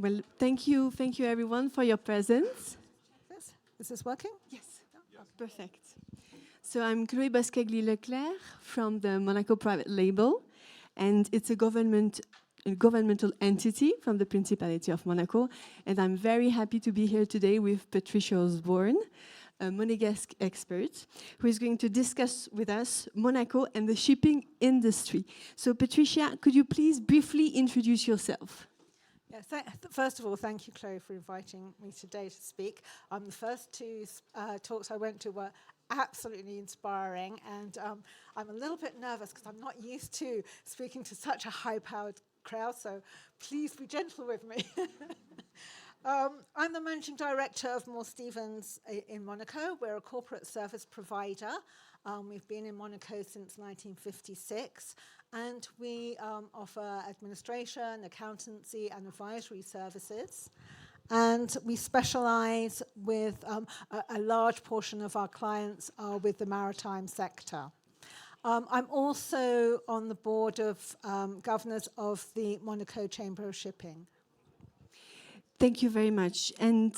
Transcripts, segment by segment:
Well, thank you everyone for your presence. Yes. Is this working? Yes. Perfect. So I'm Chloé Boscagli-Leclercq from the Monaco Private Label, and it's a governmental entity from the Principality of Monaco. And I'm very happy to be here today with Patricia Osborne, a Monegasque expert, who is going to discuss with us Monaco and the shipping industry. So Patricia, could you please briefly introduce yourself? Yes. First of all, thank you, Chloe, for inviting me today to speak. The first two talks I went to were absolutely inspiring, and I'm a little bit nervous because I'm not used to speaking to such a high-powered crowd, so please be gentle with me. I'm the managing director of Moore Stephens in Monaco. We're a corporate service provider. We've been in Monaco since 1956, and we offer administration, accountancy, and advisory services. And we specialize with a large portion of our clients are with the maritime sector. I'm also on the board of governors of the Monaco Chamber of Shipping. Thank you very much. And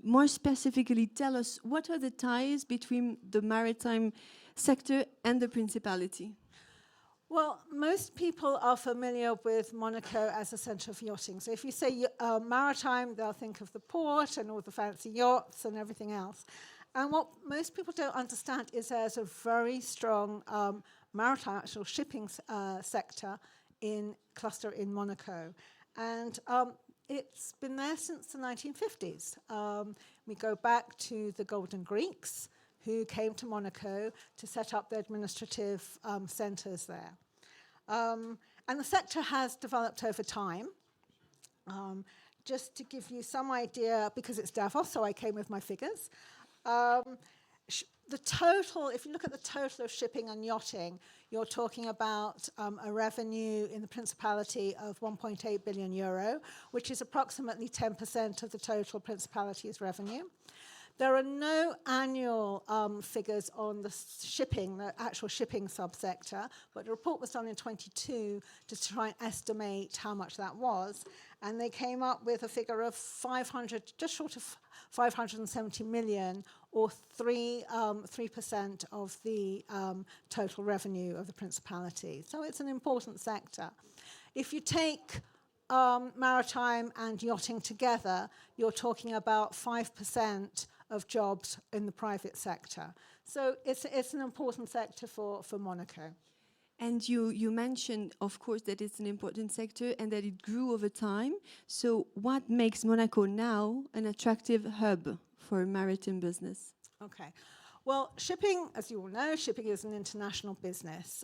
more specifically, tell us, what are the ties between the maritime sector and the Principality? Well, most people are familiar with Monaco as a centre of yachting. So if you say maritime, they'll think of the port and all the fancy yachts and everything else. And what most people don't understand is there's a very strong maritime actual shipping sector cluster in Monaco. And it's been there since the 1950s. We go back to the Golden Greeks, who came to Monaco to set up the administrative centres there. And the sector has developed over time. Just to give you some idea, because it's Davos, so I came with my figures. The total, if you look at the total of shipping and yachting, you're talking about a revenue in the Principality of 1.8 billion euro, which is approximately 10% of the total Principality's revenue. There are no annual figures on the shipping, the actual shipping subsector, but the report was done in 22 to try and estimate how much that was. And they came up with a figure of 500, just short of 570 million, or 3% of the total revenue of the Principality. So it's an important sector. If you take maritime and yachting together, you're talking about 5% of jobs in the private sector. So it's an important sector for Monaco. And you mentioned, of course, that it's an important sector and that it grew over time. So what makes Monaco now an attractive hub for maritime business? Okay. Well, shipping, as you all know, shipping is an international business.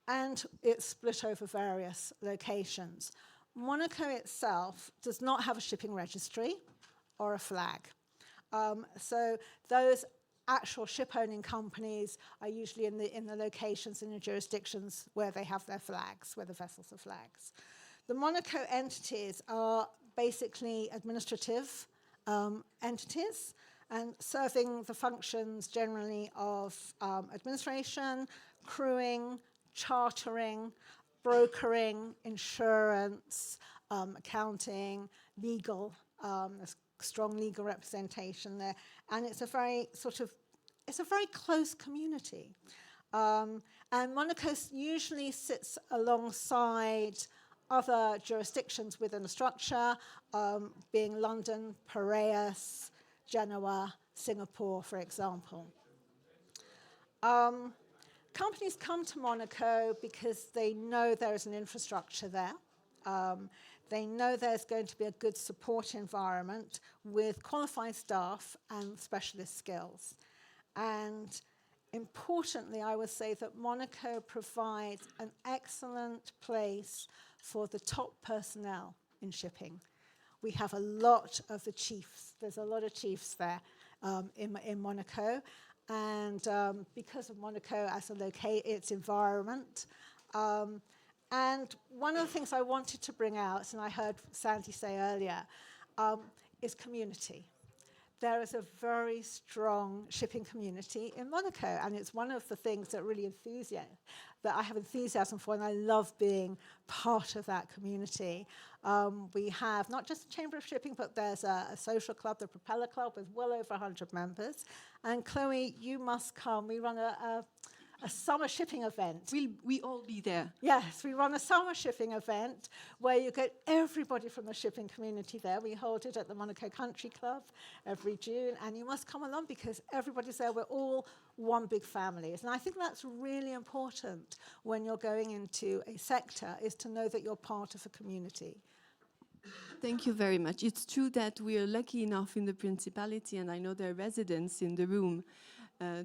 And it's split over various locations. Monaco itself does not have a shipping registry or a flag. So those actual ship-owning companies are usually in the locations, in the jurisdictions where they have their flags, where the vessels are flags. The Monaco entities are basically administrative entities and serving the functions generally of administration, crewing, chartering, brokering, insurance, accounting, legal. There's strong legal representation there, and it's a very close community. And Monaco usually sits alongside other jurisdictions within the structure, being London, Piraeus, Genoa, Singapore, for example. Companies come to Monaco because they know there is an infrastructure there. They know there's going to be a good support environment with qualified staff and specialist skills. And importantly, I would say that Monaco provides an excellent place for the top personnel in shipping. We have a lot of the chiefs. There's a lot of chiefs there in Monaco. And because of Monaco as its environment. And one of the things I wanted to bring out, and I heard Sandy say earlier, is community. There is a very strong shipping community in Monaco, and it's one of the things that really that I have enthusiasm for, and I love being part of that community. We have not just the Chamber of Shipping, but there's a social club, the Propeller Club, with well over 100 members. And Chloe, you must come. We run a summer shipping event. We all be there. Yes, we run a summer shipping event where you get everybody from the shipping community there. We hold it at the Monaco Country Club every June, and you must come along because everybody's there. We're all one big family. And I think that's really important when you're going into a sector, is to know that you're part of a community. Thank you very much. It's true that we are lucky enough in the Principality, and I know there are residents in the room,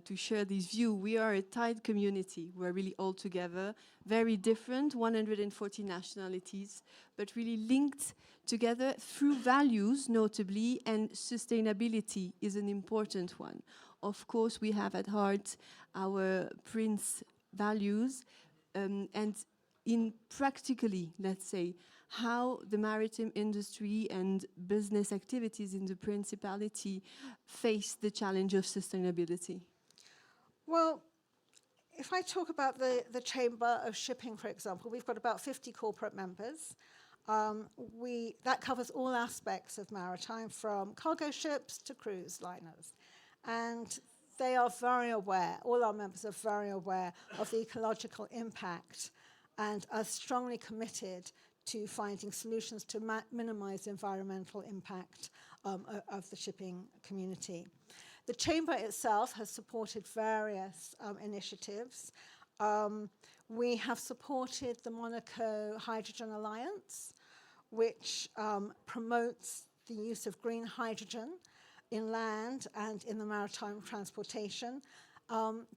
to share this view. We are a tight community. We're really all together, very different, 140 nationalities, but really linked together through values, notably, and sustainability is an important one. Of course, we have at heart our Prince values, and in practically, let's say, how the maritime industry and business activities in the Principality face the challenge of sustainability? Well, if I talk about the Chamber of Shipping, for example, we've got about 50 corporate members. That covers all aspects of maritime, from cargo ships to cruise liners. And they are very aware, all our members are very aware of the ecological impact and are strongly committed to finding solutions to minimize environmental impact of the shipping community. The Chamber itself has supported various initiatives. We have supported the Monaco Hydrogen Alliance, which promotes the use of green hydrogen in land and in the maritime transportation.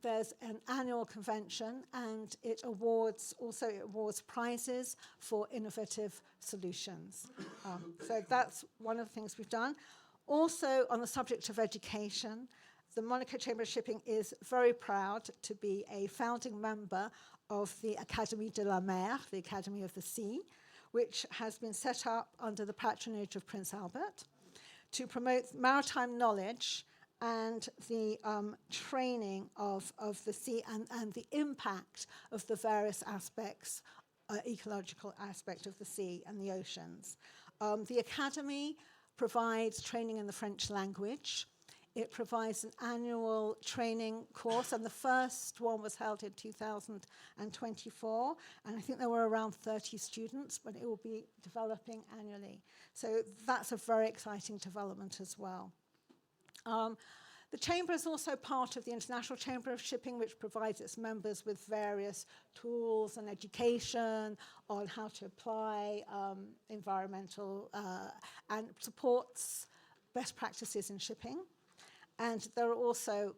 There's an annual convention, and it awards prizes for innovative solutions. So that's one of the things we've done. Also, on the subject of education, the Monaco Chamber of Shipping is very proud to be a founding member of the Académie de la Mer, the Academy of the Sea, which has been set up under the patronage of Prince Albert to promote maritime knowledge and the training of the sea and the impact of the various aspects, ecological aspect of the sea and the oceans. The Academy provides training in the French language. It provides an annual training course, and the first one was held in 2024, and I think there were around 30 students, but it will be developing annually. So that's a very exciting development as well. The Chamber is also part of the International Chamber of Shipping, which provides its members with various tools and education on how to apply environmental and supports best practices in shipping. And there are also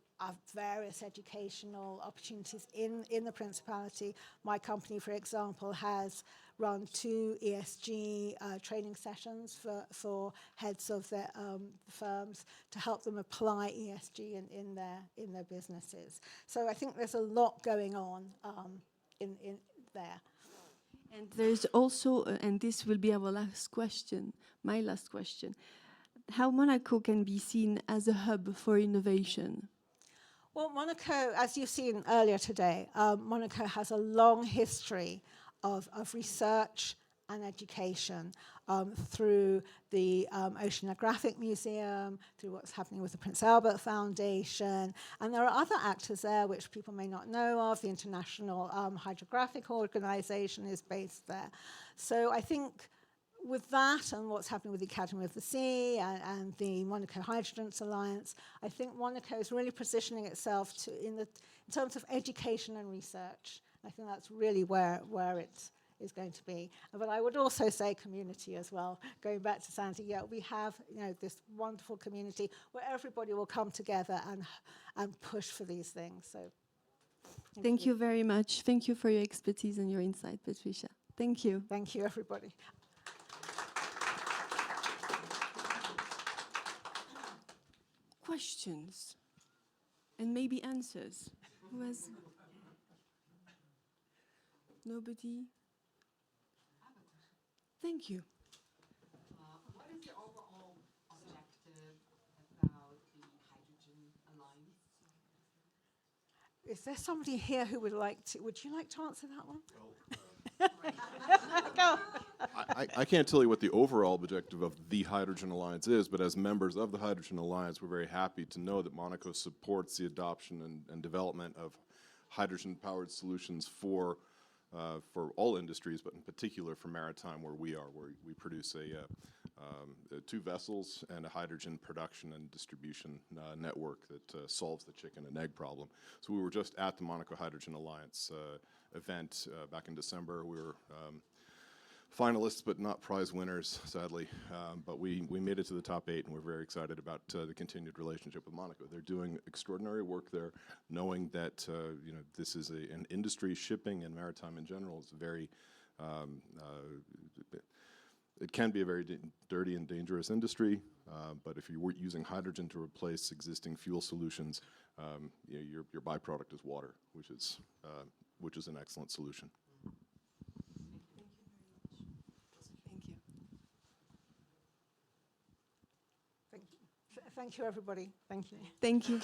various educational opportunities in the Principality. My company, for example, has run 2 ESG training sessions for heads of their firms to help them apply ESG in their businesses. So I think there's a lot going on in there. And there's also, and this will be our last question, my last question, how Monaco can be seen as a hub for innovation. Well, Monaco, as you've seen earlier today, Monaco has a long history of research and education through the Oceanographic Museum, through what's happening with the Prince Albert Foundation, and there are other actors there which people may not know of. The International Hydrographic Organization is based there. So I think with that and what's happening with the Academy of the Sea and the Monaco Hydrogen Alliance, I think Monaco is really positioning itself in terms of education and research. I think that's really where it is going to be. But I would also say community as well. Going back to Sandy, yeah, we have this wonderful community where everybody will come together and push for these things. So thank you very much. Thank you for your expertise and your insight, Patricia. Thank you. Thank you, everybody. Questions and maybe answers. Who has? Nobody? Thank you. What is the overall objective about the Hydrogen Alliance? is there somebody here who would you like to answer that one? Go. I can't tell you what the overall objective of the Hydrogen Alliance is, but as members of the Hydrogen Alliance, we're very happy to know that Monaco supports the adoption and development of hydrogen-powered solutions for all industries, but in particular for maritime, where we produce 2 vessels and a hydrogen production and distribution network that solves the chicken and egg problem. So we were just at the Monaco Hydrogen Alliance event back in December. We were finalists, but not prize winners, sadly. But we made it to the top 8, and we're very excited about the continued relationship with Monaco. They're doing extraordinary work there, knowing that this is an industry, shipping and maritime in general is very. It can be a very dirty and dangerous industry, but if you were using hydrogen to replace existing fuel solutions, your byproduct is water, which is an excellent solution. Thank you, everybody. Thank you. Thank you.